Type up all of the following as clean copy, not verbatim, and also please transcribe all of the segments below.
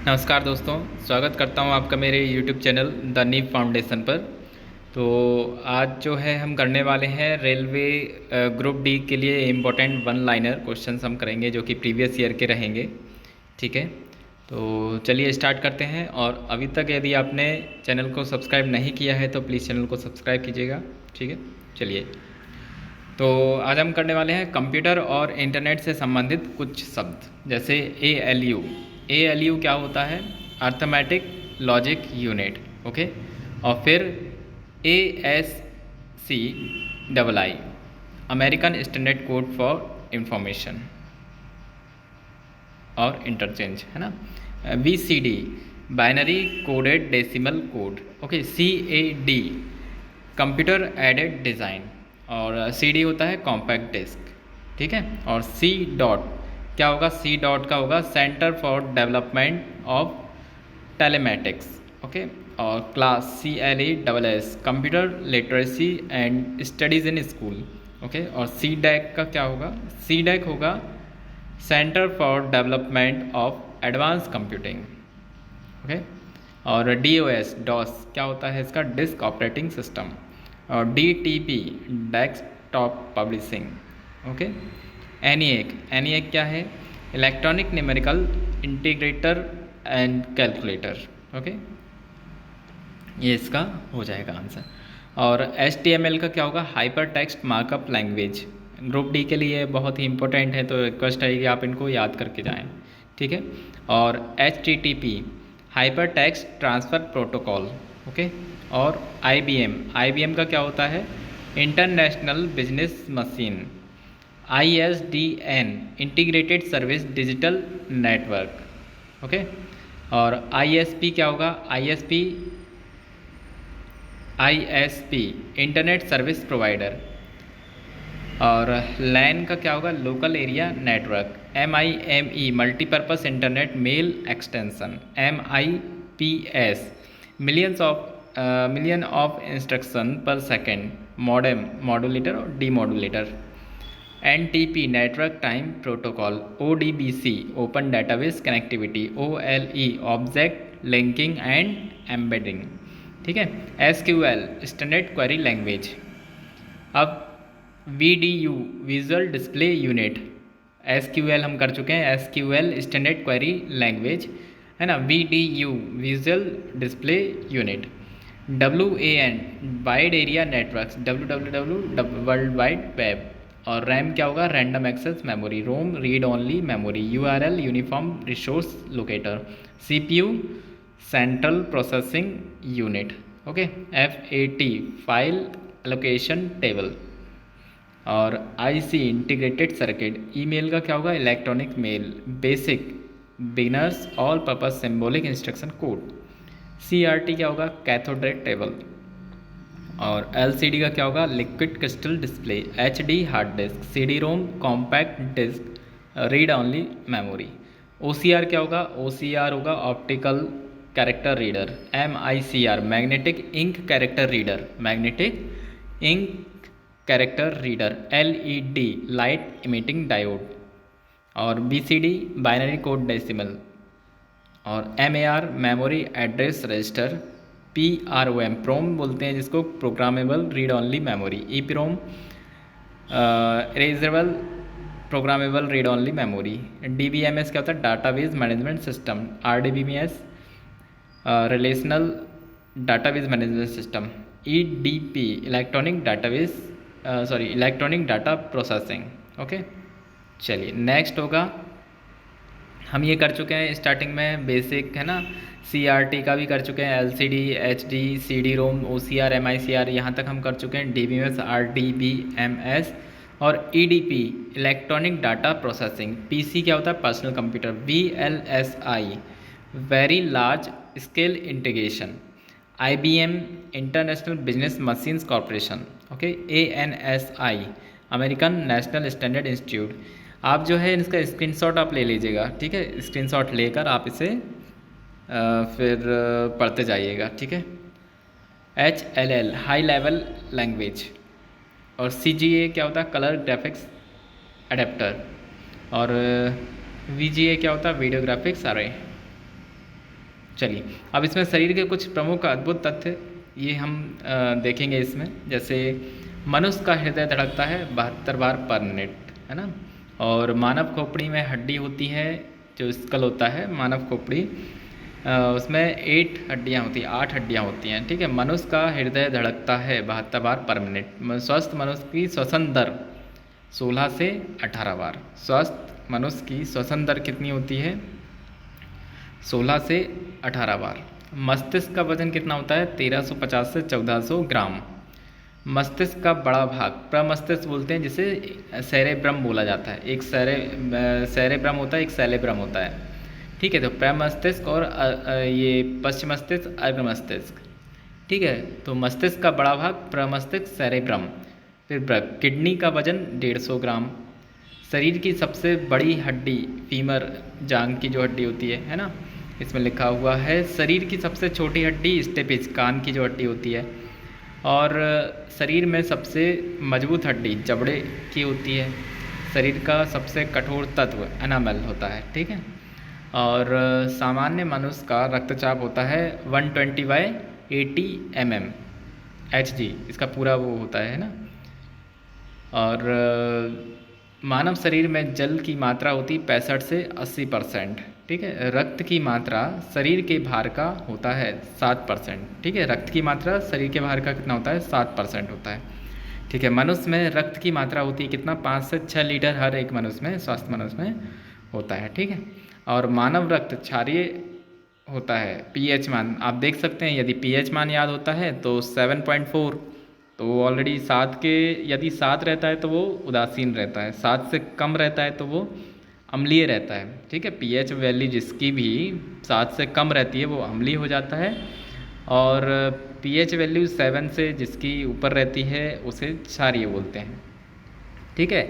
नमस्कार दोस्तों, स्वागत करता हूं आपका मेरे YouTube चैनल द नीव फाउंडेशन पर। तो आज जो है हम करने वाले हैं रेलवे ग्रुप डी के लिए इम्पोर्टेंट वन लाइनर क्वेश्चंस हम करेंगे जो कि प्रीवियस ईयर के रहेंगे। ठीक है, तो चलिए स्टार्ट करते हैं। और अभी तक यदि आपने चैनल को सब्सक्राइब नहीं किया है तो प्लीज़ चैनल को सब्सक्राइब कीजिएगा। ठीक है, चलिए। तो आज हम करने वाले हैं कंप्यूटर और इंटरनेट से संबंधित कुछ शब्द, जैसे ALU। ALU क्या होता है? Arithmetic logic unit. ओके, और फिर ASCII, American standard code for information और इंटरचेंज, है ना। BCD, binary coded decimal code. Okay, CAD, computer aided design. और CD होता है कॉम्पैक्ट डिस्क। ठीक है, और C डॉट क्या होगा? C डॉट का होगा centre for development of telematics. Okay, और class CLESS, computer literacy and studies in school. Okay, और CDAC का क्या होगा? CDAC होगा centre for development of advance computing. Okay, और DOS क्या होता है इसका? Disk operating system. और DTP, desktop publishing. Okay, ENIAC क्या है? Electronic numerical integrator and calculator. Okay, ये इसका हो जाएगा आंसर। और HTML का क्या होगा? Hyper text markup language. Group D के लिए बहुत ही इंपॉर्टेंट है, तो रिक्वेस्ट है कि आप इनको याद करके जाएं। ठीक है, और HTTP, hyper text transfer protocol. Okay, और IBM का क्या होता है? International business machine. ISDN, integrated service digital network. Okay, और ISP क्या होगा? ISP, internet service provider. और LAN का क्या होगा? Local area network. MIME, multipurpose internet mail extension. MIPS, million of instruction per second. Modem, modulator और demodulator. NTP, network time protocol. ODBC, open database connectivity. OLE, object linking and embedding. ठीक है, SQL, standard query language. अब VDU, visual display unit. SQL हम कर चुके हैं, SQL standard query language, है ना। VDU, visual display unit. WAN, wide area networks. WWW, world wide web. और RAM क्या होगा? Random access memory. ROM, read only memory. URL, uniform resource locator. CPU, central processing unit. Okay, FAT, file allocation table. और IC, integrated circuit. Email का क्या होगा? Electronic mail. BASIC, beginners all purpose symbolic instruction code. CRT क्या होगा? Cathode ray table. और LCD का क्या होगा? Liquid crystal display. HD, hard disk. CD-ROM, compact disk, read only memory. OCR क्या होगा? OCR होगा optical character reader. MICR, magnetic ink character reader. Magnetic ink character reader. LED, light emitting diode. और BCD, binary code decimal. और MAR, memory address register. PROM, prom बोलते हैं जिसको, programmable read only memory. EPROM, erasable programmable read only memory. DBMS क्या होता है? Database management system. RDBMS, relational database management system. EDP, electronic database electronic data processing. Okay, चलिए next होगा। हम ये कर चुके हैं स्टार्टिंग में, बेसिक, है ना। CRT का भी कर चुके हैं। LCD, HD, CD-ROM, OCR, MICR, यहाँ तक हम कर चुके हैं। DBMS, RDBMS। और EDP, electronic data processing. PC क्या होता है? Personal computer. VLSI, very large scale integration. IBM, international business machines corporation. Okay, ANSI, American national standard institute. आप जो है इसका स्क्रीनशॉट आप ले लीजिएगा। ठीक है, स्क्रीनशॉट लेकर आप इसे फिर पढ़ते जाइएगा। ठीक है। HLL, high level language. और CGA क्या होता है? Colour graphics adapter. और VGA क्या होता है? वीडियो ग्राफिक्स अरे। चलिए, अब इसमें शरीर के कुछ प्रमुख अद्भुत तथ्य ये हम देखेंगे इसमें। जैसे मनुष्य का हृदय धड़कता है 72 बार पर मिनट, है ना। और मानव खोपड़ी में हड्डी होती है, जो स्कल होता है मानव खोपड़ी, उसमें 8 हड्डियाँ होती हैं, 8 हड्डियाँ होती हैं, ठीक है। मनुष्य का हृदय धड़कता है 72 बार पर मिनट। स्वस्थ मनुष्य की श्वसन दर 16 से 18 बार। स्वस्थ मनुष्य की श्वसन दर कितनी होती है? 16 से 18 बार। मस्तिष्क का वजन कितना होता है? 1350 से 1400 ग्राम। मस्तिष्क का बड़ा भाग प्रमस्तिष्क बोलते हैं, जिसे सेरेब्रम बोला जाता है। एक सेरेब्रम होता है, एक सेलेब्रम होता है, ठीक है। तो प्रमस्तिष्क और ये पश्चिम मस्तिष्क, अर्ध मस्तिष्क, ठीक है। तो मस्तिष्क का बड़ा भाग प्रमस्तिष्क, सेरेब्रम। फिर किडनी का वजन 150 ग्राम। शरीर की सबसे बड़ी हड्डी फीमर, जांघ की जो हड्डी होती है ना, इसमें लिखा हुआ है। शरीर की सबसे छोटी हड्डी स्टेपिज, कान की जो हड्डी होती है। और शरीर में सबसे मजबूत हड्डी जबड़े की होती है। शरीर का सबसे कठोर तत्व एनामल होता है, ठीक है। और सामान्य मनुष्य का रक्तचाप होता है 120/80 mm Hg, इसका पूरा वो होता है ना। और मानव शरीर में जल की मात्रा होती 65 से 80%, ठीक है। रक्त की मात्रा शरीर के भार का होता है 7%, ठीक है। रक्त की मात्रा शरीर के भार का कितना होता है? 7% होता है, ठीक है। मनुष्य में रक्त की मात्रा होती है कितना? 5 से 6 लीटर हर एक मनुष्य में, स्वस्थ मनुष्य में होता है, ठीक है। और मानव रक्त क्षारीय होता है। पीएच मान आप देख सकते हैं, यदि पीएच मान याद होता है तो 7.4, तो ऑलरेडी 7 के, यदि 7 रहता है तो वो उदासीन रहता है, 7 से कम रहता है तो वो अम्लीय रहता है, ठीक है। पीएच वैल्यू जिसकी भी 7 से कम रहती है वो अम्लीय हो जाता है। और पीएच वैल्यू 7 से जिसकी ऊपर रहती है उसे क्षारीय बोलते हैं, ठीक है।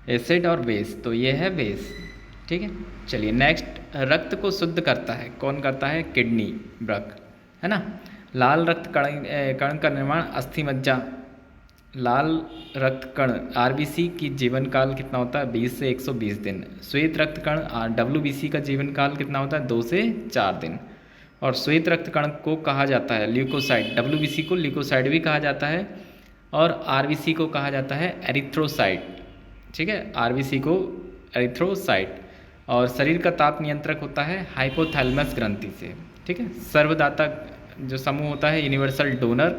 एसिड और बेस, तो ये है बेस, ठीक है। चलिए नेक्स्ट, रक्त को शुद्ध करता है कौन करता है? किडनी, वृक्क, है ना। लाल रक्त कण का निर्माण अस्थि मज्जा। लाल रक्त कण आरबीसी की जीवन काल कितना होता है? 20 से 120 दिन। श्वेत रक्त कण डब्ल्यूबीसी का जीवन काल कितना होता है? 2 से 4 दिन। और श्वेत रक्त कण को कहा जाता है ल्यूकोसाइट। डब्ल्यूबीसी को ल्यूकोसाइट भी कहा जाता है, और आरबीसी को कहा जाता है एरिथ्रोसाइट, ठीक है। आरबीसी को एरिथ्रोसाइट। और शरीर का ताप नियंत्रक होता है हाइपोथैलेमस ग्रंथि से, ठीक है। सर्वदाता जो समूह होता है यूनिवर्सल डोनर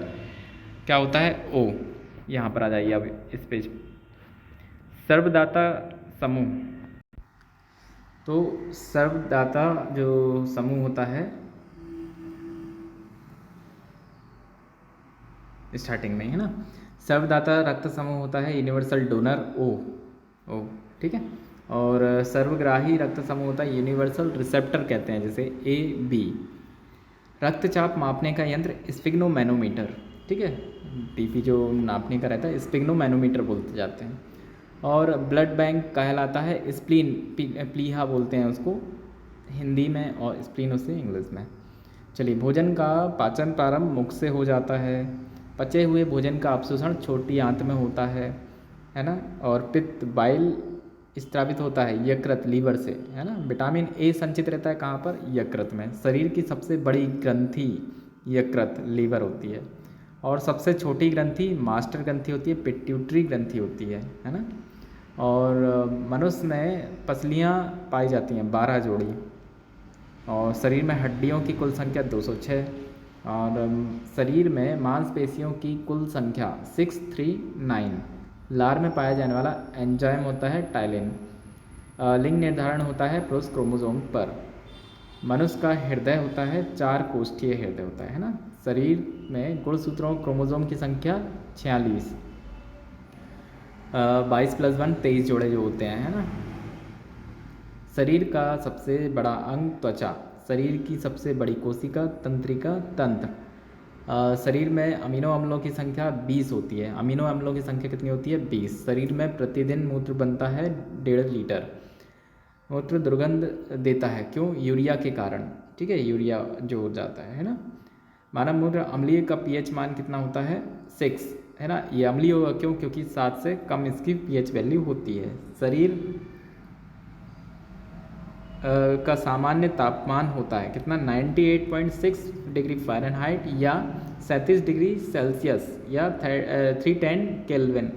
क्या होता है? ओ। यहाँ पर आ जाइए अब इस पेज। सर्वदाता समूह, तो सर्वदाता जो समूह होता है स्टार्टिंग में, है ना। सर्वदाता रक्त समूह होता है यूनिवर्सल डोनर ओ, ठीक है। और सर्वग्राही रक्त समूह होता है यूनिवर्सल रिसेप्टर कहते हैं, जैसे AB। रक्तचाप मापने का यंत्र स्पिग्नोमैनोमीटर, ठीक है। टीपी जो नापने का रहता है स्पिग्नोमैनोमीटर बोलते जाते हैं। और ब्लड बैंक कहलाता है स्प्लीन, प्लीहा बोलते हैं उसको हिंदी में, और स्प्लीन उसे इंग्लिश में। चलिए, भोजन का पाचन प्रारंभ मुख से हो जाता है। पचे हुए भोजन का अपशोषण छोटी आंत में होता है ना। और पित्त बाइल स्त्रावित होता है यकृत, लीवर से, है ना। विटामिन ए संचित रहता है कहाँ पर? यकृत में। शरीर की सबसे बड़ी ग्रंथि यकृत, लीवर होती है। और सबसे छोटी ग्रंथि मास्टर ग्रंथि होती है, पिट्यूटरी ग्रंथि होती है ना। और मनुष्य में पसलियाँ पाई जाती हैं 12 जोड़ी। और शरीर में हड्डियों की कुल संख्या 206। और शरीर में मांसपेशियों की कुल संख्या 639। लार में पाया जाने वाला एंजाइम होता है टाइलिन। लिंग निर्धारण होता है पुरुष क्रोमोसोम पर। मनुष्य का हृदय होता है 4 कोष्ठीय हृदय होता है ना। शरीर में गुणसूत्रों क्रोमोसोम की संख्या 46। 22 + 1 23 जोड़े जो होते हैं, है ना। शरीर का सबसे बड़ा अंग त्वचा। शरीर की सबसे बड़ी कोशिका तंत्रिका तंत्र। शरीर में अमीनो अम्लों की संख्या 20 होती है। अमीनो अम्लों की संख्या कितनी होती है? 20। शरीर में प्रतिदिन मूत्र बनता है 1.5 लीटर। मूत्र दुर्गंध देता है, क्यों? यूरिया के कारण, ठीक है। यूरिया जो हो जाता है ना। मानव मूत्र अम्लीय का पीएच मान कितना होता है? 6, है ना। ये अम्लीय होगा क्यों? क्योंकि 7 से कम इसकी पीएच वैल्यू होती है। शरीर का सामान्य तापमान होता है कितना, 98.6 डिग्री फ़ारेनहाइट या 37 डिग्री सेल्सियस या 310 केल्विन।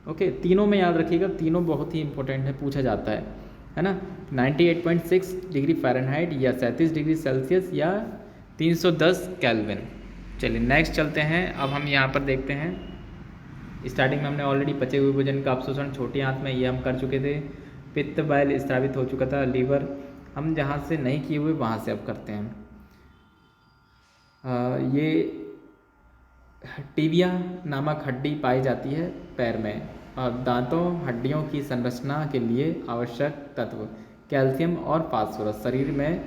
ओके, तीनों में याद रखिएगा, तीनों बहुत ही इंपॉर्टेंट है, पूछा जाता है ना। 98.6 डिग्री फ़ारेनहाइट या 37 डिग्री सेल्सियस या 310 केल्विन। चलिए नेक्स्ट चलते हैं। अब हम यहाँ पर देखते हैं, स्टार्टिंग में हमने ऑलरेडी पचे हुए भोजन का अपशोषण छोटी आंत में, ये हम कर चुके थे। पित्त बैल स्रावित हो चुका था। लीवर हम जहाँ से नहीं किए हुए वहाँ से अब करते हैं। ये टिबिया नामक हड्डी पाई जाती है पैर में, और दांतों हड्डियों की संरचना के लिए आवश्यक तत्व कैल्शियम और फास्फोरस। शरीर में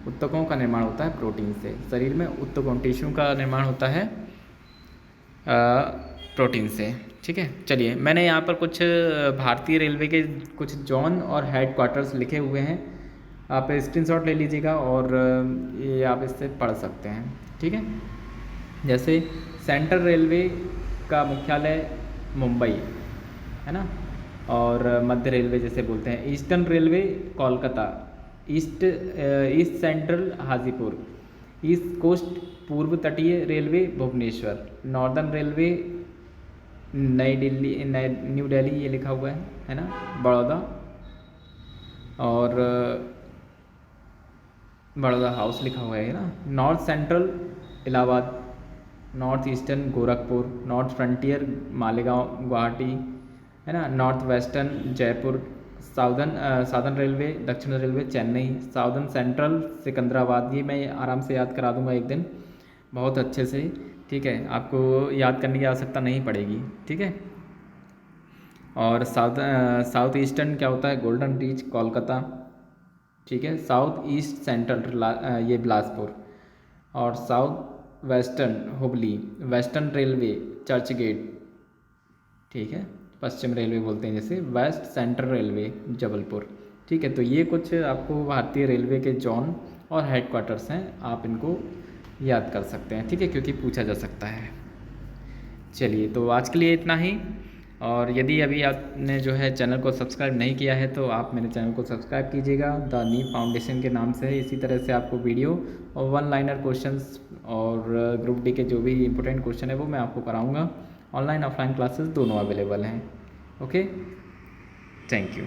ऊतकों का निर्माण होता है प्रोटीन से। शरीर में ऊतकों, टिश्यू का निर्माण होता है प्रोटीन से। ठीक है, चलिए मैंने यहाँ पर कुछ भारतीय रेलवे के कुछ जोन और हेड क्वार्टर्स लिखे हुए हैं, आप स्क्रीनशॉट ले लीजिएगा और ये आप इससे पढ़ सकते हैं। ठीक है, जैसे सेंट्रल रेलवे का मुख्यालय मुंबई है ना, और मध्य रेलवे जैसे बोलते हैं। Eastern railway Kolkata, east central Hajipur. East coast पूर्व तटीय रेलवे भुवनेश्वर। नॉर्दर्न रेलवे नई दिल्ली, न्यू दिल्ली ये लिखा हुआ है ना, बड़ौदा, और बड़ौदा हाउस लिखा हुआ है ना। North central Allahabad. North eastern Gorakhpur. North frontier Maligaon Guwahati है ना। North western Jaipur. Southern railway, दक्षिण railway Chennai. Southern central Secunderabad. ये मैं आराम से याद करा दूंगा एक दिन बहुत अच्छे से। ठीक है, आपको याद करने की आवश्यकता नहीं पड़ेगी। ठीक है, और साउथ ईस्टर्न क्या होता है, गोल्डन रीच कोलकाता। ठीक है, साउथ ईस्ट सेंट्रल ये बिलासपुर, और south western Hubli. Western railway Churchgate. ठीक है, पश्चिम रेलवे बोलते हैं जैसे। West central railway Jabalpur. ठीक है, तो ये कुछ आपको भारतीय रेलवे के जोन और हेड क्वार्टर्स हैं, आप इनको याद कर सकते हैं। ठीक है, क्योंकि पूछा जा सकता है। चलिए, तो आज के लिए इतना ही, और यदि अभी आपने जो है चैनल को सब्सक्राइब नहीं किया है तो आप मेरे चैनल को सब्सक्राइब कीजिएगा, द नीव फाउंडेशन के नाम से। इसी तरह से आपको वीडियो और वन लाइनर क्वेश्चंस और ग्रुप डी के जो भी इंपॉर्टेंट क्वेश्चन है वो मैं आपको कराऊंगा। ऑनलाइन ऑफलाइन क्लासेस दोनों अवेलेबल हैं। Okay, thank you.